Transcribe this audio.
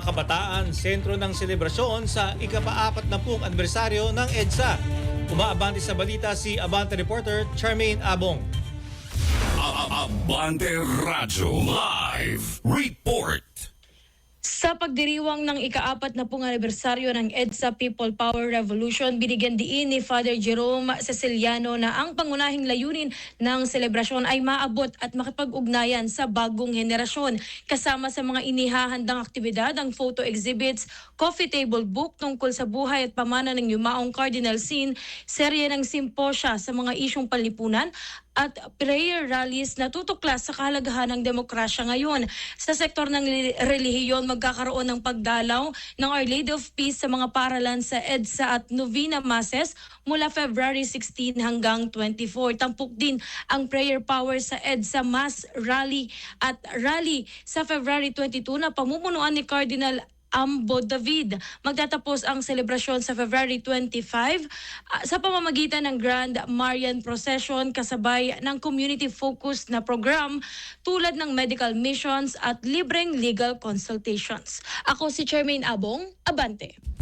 Kabataan, sentro ng selebrasyon sa ika-40 anibersaryo ng EDSA. Umaabante sa balita si Abante reporter Charmaine Abong. Abante Radyo Live Report. Sa pagdiriwang ng ika-40 anibersaryo ng EDSA People Power Revolution, binigyan diin ni Father Jerome Ceciliano na ang pangunahing layunin ng selebrasyon ay maabot at makipag-ugnayan sa bagong henerasyon. Kasama sa mga inihahandang aktibidad ang photo exhibits, coffee table book tungkol sa buhay at pamana ng yumaong Cardinal Sin, serye ng simposya sa mga isyong panlipunan, at prayer rallies na tutuklas sa kahalagahan ng demokrasya ngayon. Sa sektor ng relihiyon, magkakaroon ng pagdalaw ng Our Lady of Peace sa mga paralan sa EDSA at Novena Masses mula February 16 hanggang 24. Tampok din ang prayer power sa EDSA Mass Rally at rally sa February 22 na pamumunuan ni Cardinal Ambo David. Magtatapos ang selebrasyon sa February 25 sa pamamagitan ng Grand Marian Procession kasabay ng community-focused na program tulad ng medical missions at libreng legal consultations. Ako si Charmaine Abong, Abante.